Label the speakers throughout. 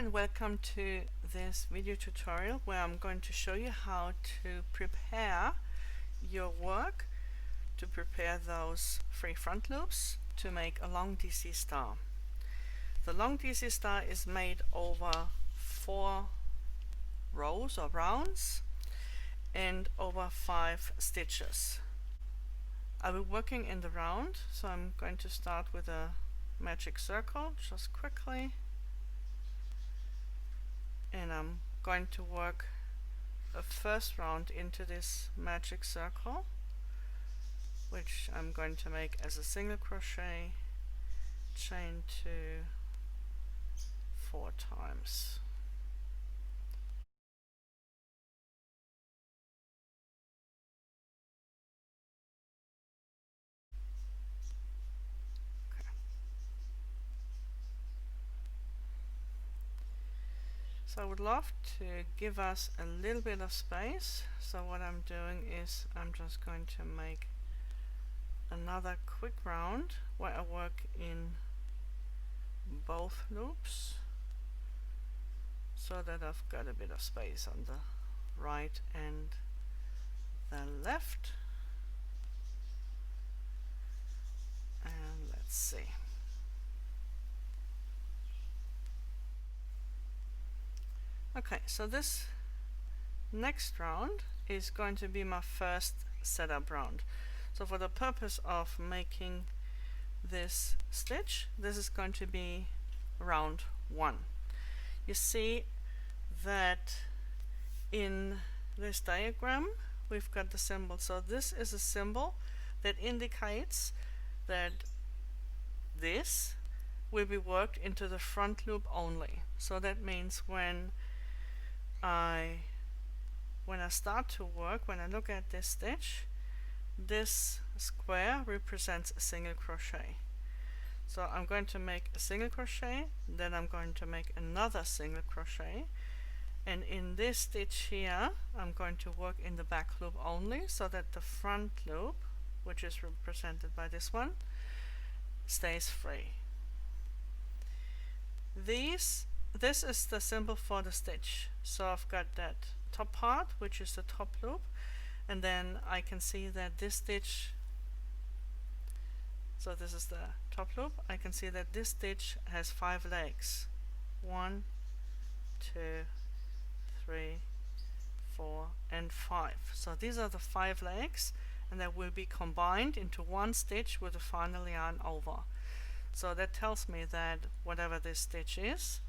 Speaker 1: and welcome to this video tutorial where I'm going to show you how to prepare your work, to prepare those 3 front loops to make a long DC star. The long DC star is made over 4 rows or rounds and over 5 stitches. I'll be working in the round, so I'm going to start with a magic circle just quickly, and I'm going to work a first round into this magic circle, which I'm going to make as a single crochet, chain 2 4 times. So I would love to give us a little bit of space, so what I'm doing is I'm just going to make another quick round where I work in both loops so that I've got a bit of space on the right and the left. And let's see. Okay, so this next round is going to be my first setup round. So for the purpose of making this stitch, this is going to be round 1. You see that in this diagram we've got the symbol. So this is a symbol that indicates that this will be worked into the front loop only. So that means when I start to work, when I look at this stitch, this square represents a single crochet. So I'm going to make a single crochet, then I'm going to make another single crochet, and in this stitch here I'm going to work in the back loop only, so that the front loop, which is represented by this one, stays free. This is the symbol for the stitch. So I've got that top part, which is the top loop, and then I can see that this stitch, so this is the top loop, I can see that this stitch has 5 legs. 1, 2, 3, 4, and 5. So these are the 5 legs, and they will be combined into one stitch with a final yarn over. So that tells me that whatever this stitch is,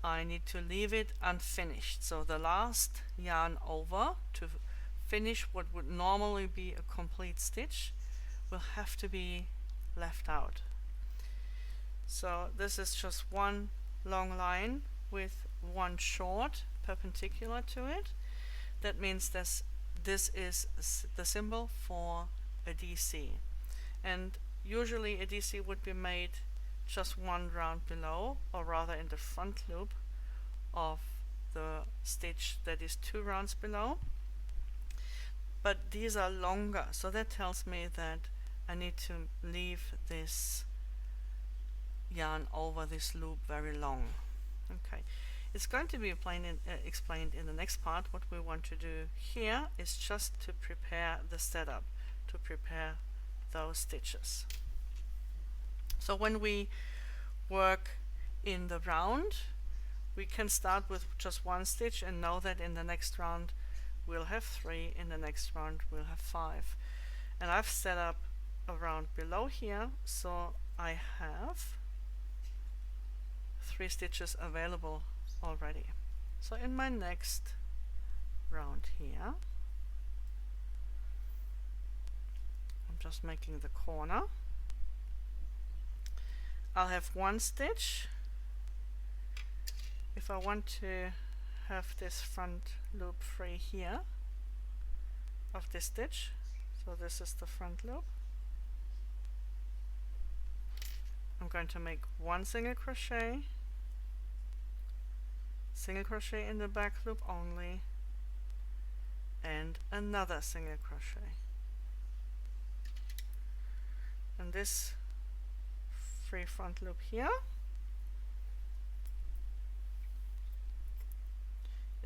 Speaker 1: I need to leave it unfinished. So the last yarn over to finish what would normally be a complete stitch will have to be left out. So this is just one long line with one short perpendicular to it. That means this is the symbol for a DC. And usually a DC would be made just one round below, or rather in the front loop of the stitch that is 2 rounds below. But these are longer, so that tells me that I need to leave this yarn over this loop very long. Okay, it's going to be explained in the next part. What we want to do here is just to prepare the setup, to prepare those stitches. So when we work in the round, we can start with just 1 stitch and know that in the next round we'll have 3, in the next round we'll have 5. And I've set up a round below here, so I have 3 stitches available already. So in my next round here, I'm just making the corner. I'll have 1 stitch. If I want to have this front loop free here of this stitch, so this is the front loop, I'm going to make 1 single crochet in the back loop only, and another single crochet. And this free front loop here,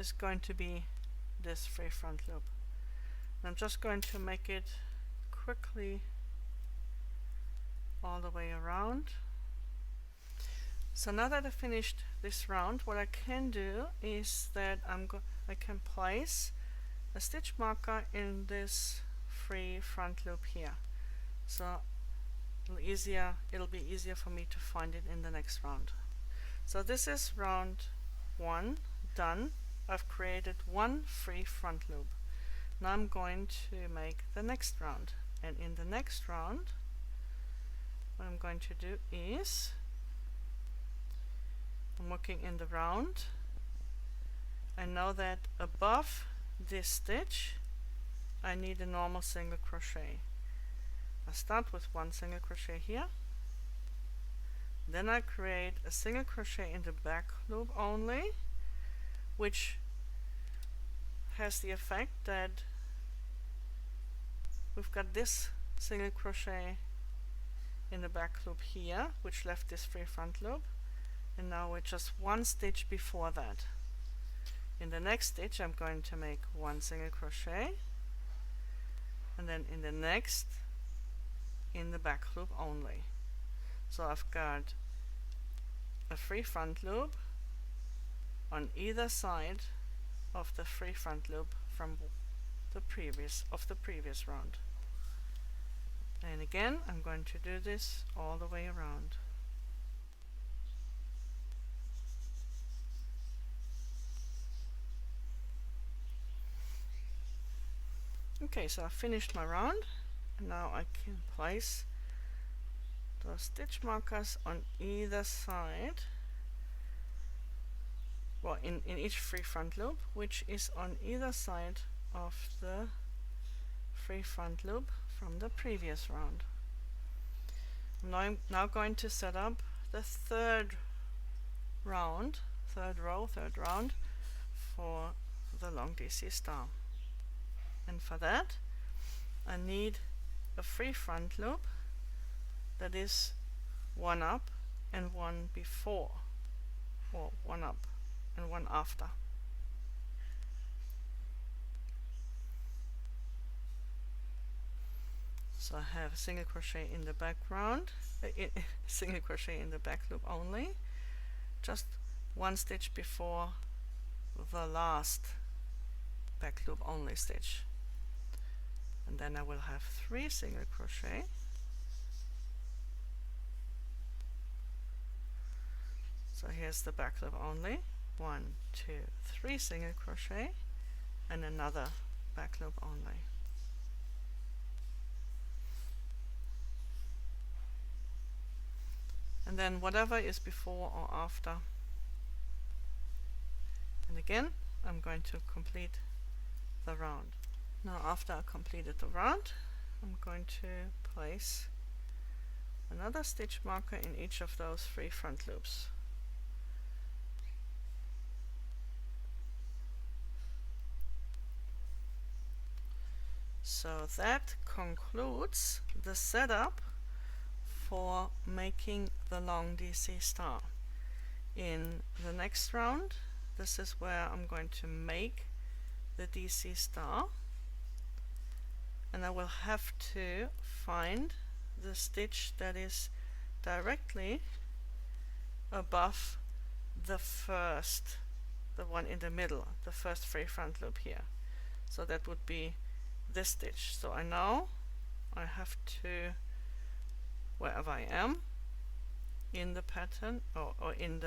Speaker 1: is going to be this free front loop. And I'm just going to make it quickly all the way around. So now that I've finished this round, what I can do is that I can place a stitch marker in this free front loop here. So it'll be easier for me to find it in the next round. So this is round 1 done. I've created one free front loop. Now I'm going to make the next round, and in the next round what I'm going to do is I'm working in the round. I know that above this stitch I need a normal single crochet. I start with one single crochet here, then I create a single crochet in the back loop only, which has the effect that we've got this single crochet in the back loop here, which left this free front loop, and now we're just one stitch before that. In the next stitch I'm going to make one single crochet, and then in the next in the back loop only. So I've got a free front loop on either side of the free front loop from the previous round. And again I'm going to do this all the way around. Okay, so I've finished my round, and now I can place those stitch markers on either side, well, in each free front loop, which is on either side of the free front loop from the previous round. I'm now going to set up the third round for the long DC star. And for that I need a free front loop that is one up and one before, or one up and one after. So I have a single crochet in the background, single crochet in the back loop only, just one stitch before the last back loop only stitch, and then I will have 3 single crochet, so here's the back loop only, 1, 2, 3 single crochet, and another back loop only. And then whatever is before or after. And again I'm going to complete the round. Now after I completed the round, I'm going to place another stitch marker in each of those 3 front loops. So that concludes the setup for making the long DC star. In the next round, this is where I'm going to make the DC star, and I will have to find the stitch that is directly above the one in the middle, the first free front loop here. So that would be this stitch. So I know I have to, wherever I am in the pattern or in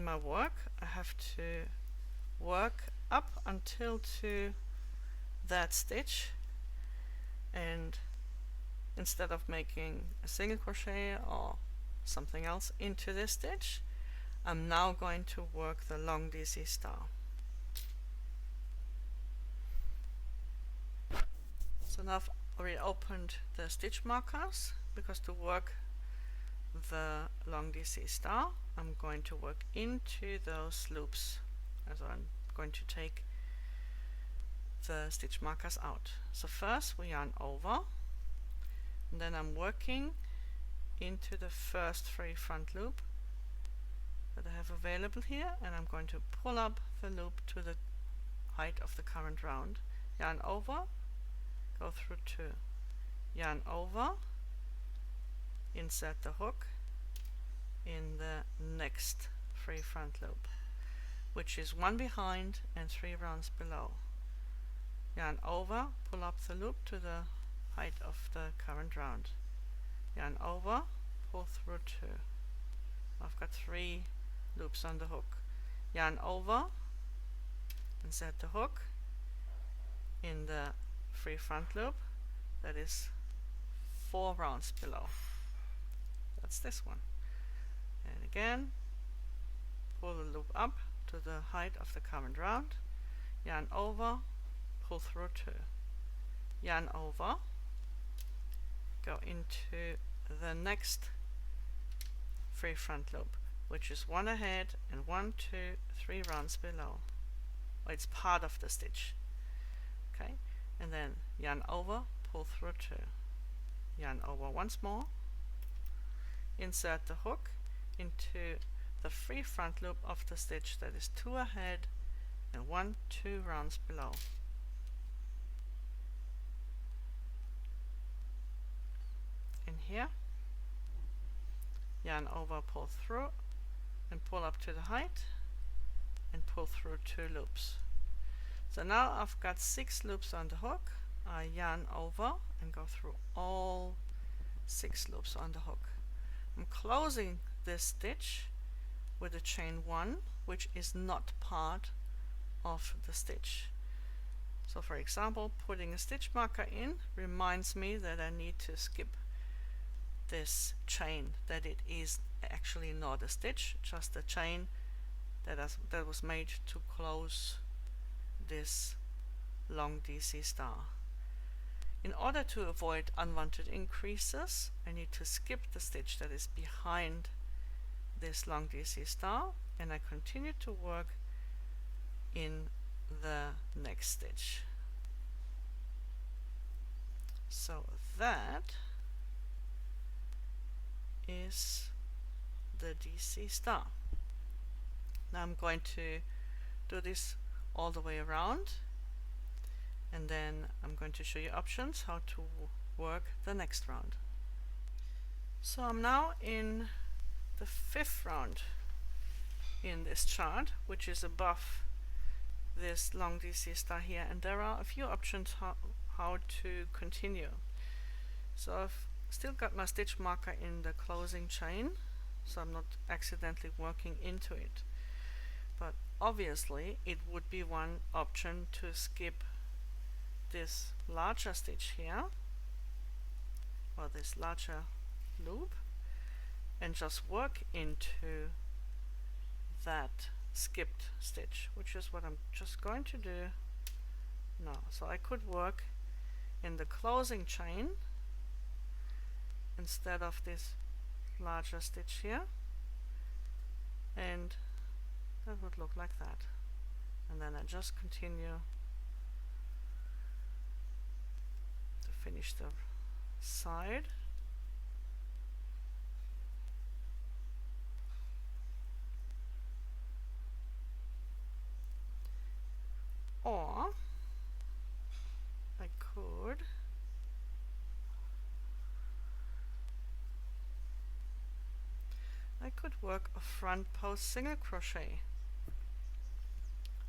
Speaker 1: my work, I have to work up until to that stitch, and instead of making a single crochet or something else into this stitch, I'm now going to work the long DC star. So now I've already opened the stitch markers, because to work the long DC star I'm going to work into those loops, as I'm going to take the stitch markers out. So first we yarn over, and then I'm working into the first free front loop that I have available here, and I'm going to pull up the loop to the height of the current round, yarn over, go through 2, yarn over, insert the hook in the next free front loop, which is 1 behind and 3 rounds below. Yarn over, pull up the loop to the height of the current round, yarn over, pull through 2. I've got 3 loops on the hook. Yarn over, insert the hook in the free front loop that is 4 rounds below. That's this one. And again, pull the loop up to the height of the current round, yarn over, pull through 2, yarn over, go into the next free front loop, which is 1 ahead and 1, 2, 3 rounds below. Well, it's part of the stitch. Okay, and then yarn over, pull through 2, yarn over once more, insert the hook into the free front loop of the stitch that is 2 ahead and 1, 2 rounds below. In here, yarn over, pull through, and pull up to the height, and pull through 2 loops. So now I've got 6 loops on the hook. I yarn over and go through all 6 loops on the hook. I'm closing this stitch with a chain 1, which is not part of the stitch. So for example, putting a stitch marker in reminds me that I need to skip this chain, that it is actually not a stitch, just a chain that was made to close this long DC star. In order to avoid unwanted increases, I need to skip the stitch that is behind this long DC star, and I continue to work in the next stitch. So that is the DC star. Now I'm going to do this all the way around, and then I'm going to show you options how to work the next round. So I'm now in the 5th round in this chart, which is above this long DC star here, and there are a few options how to continue. So I've still got my stitch marker in the closing chain, so I'm not accidentally working into it. But obviously it would be one option to skip this larger stitch here, or this larger loop, and just work into that skipped stitch, which is what I'm just going to do now. So I could work in the closing chain instead of this larger stitch here, and that would look like that. And then I just continue to finish the side. Or I could work a front post single crochet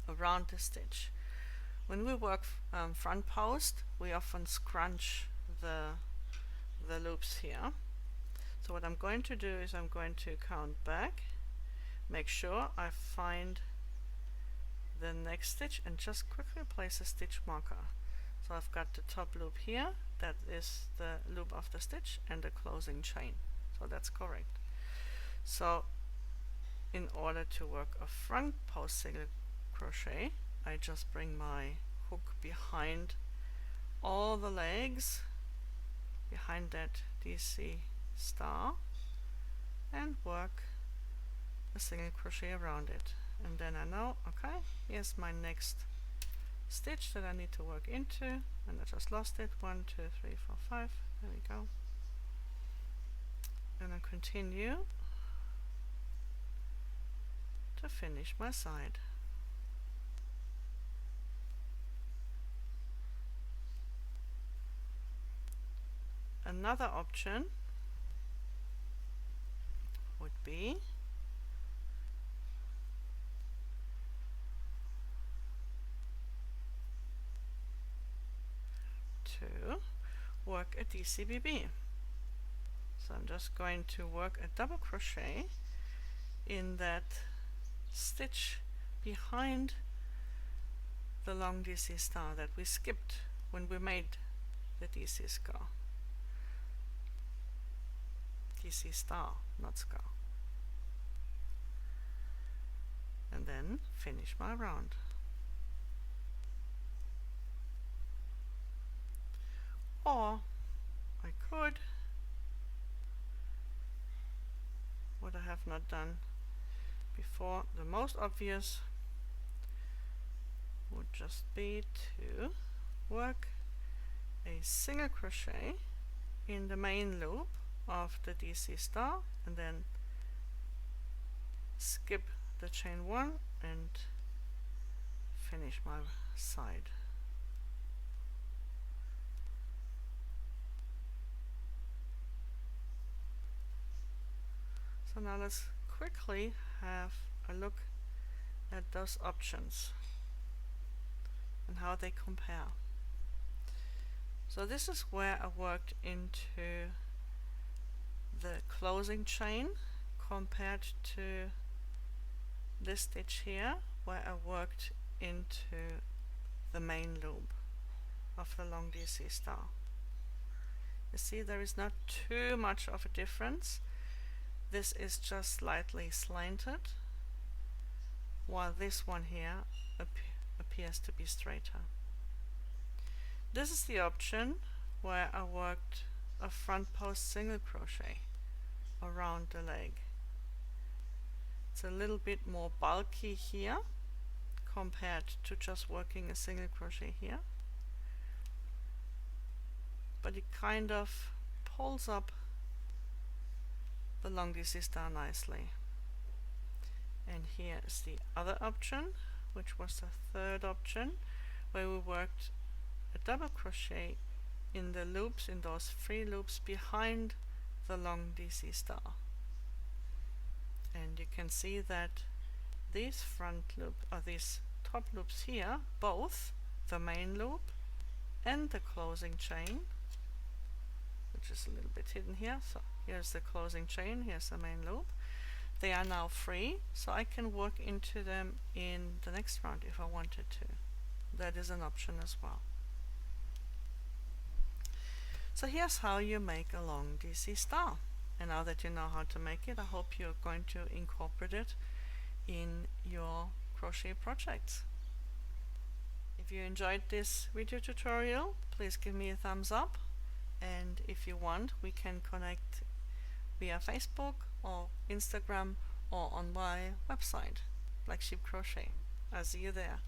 Speaker 1: around the stitch. When we work front post, we often scrunch the loops here. So what I'm going to do is I'm going to count back, make sure I find the next stitch, and just quickly place a stitch marker. So I've got the top loop here, that is the loop of the stitch, and the closing chain. So that's correct. So in order to work a front post single crochet, I just bring my hook behind all the legs, behind that DC star, and work a single crochet around it. And then I know, okay, here's my next stitch that I need to work into, and I just lost it. 1, 2, 3, 4, 5. There we go. And I continue to finish my side. Another option would be to work a DCBB. So I'm just going to work a double crochet in that stitch behind the long DC star that we skipped when we made the DC star. DC star, not scar. And then finish my round. Or I could, what I have not done before, the most obvious would just be to work a single crochet in the main loop of the DC star and then skip the chain 1 and finish my side. So now let's quickly have a look at those options and how they compare. So this is where I worked into the closing chain compared to this stitch here where I worked into the main loop of the long DC star. You see there is not too much of a difference. This is just slightly slanted, while this one here appears to be straighter. This is the option where I worked a front post single crochet around the leg. It's a little bit more bulky here compared to just working a single crochet here, but it kind of pulls up the long DC star nicely. And here is the other option, which was the third option, where we worked a double crochet in the loops, in those 3 loops behind the long DC star. And you can see that these front loop, or these top loops here, both the main loop and the closing chain, which is a little bit hidden here, so here's the closing chain, here's the main loop. They are now free, so I can work into them in the next round if I wanted to. That is an option as well. So here's how you make a long DC star. And now that you know how to make it, I hope you're going to incorporate it in your crochet projects. If you enjoyed this video tutorial, please give me a thumbs up. And if you want, we can connect via Facebook or Instagram or on my website, Black Sheep Crochet. I'll see you there.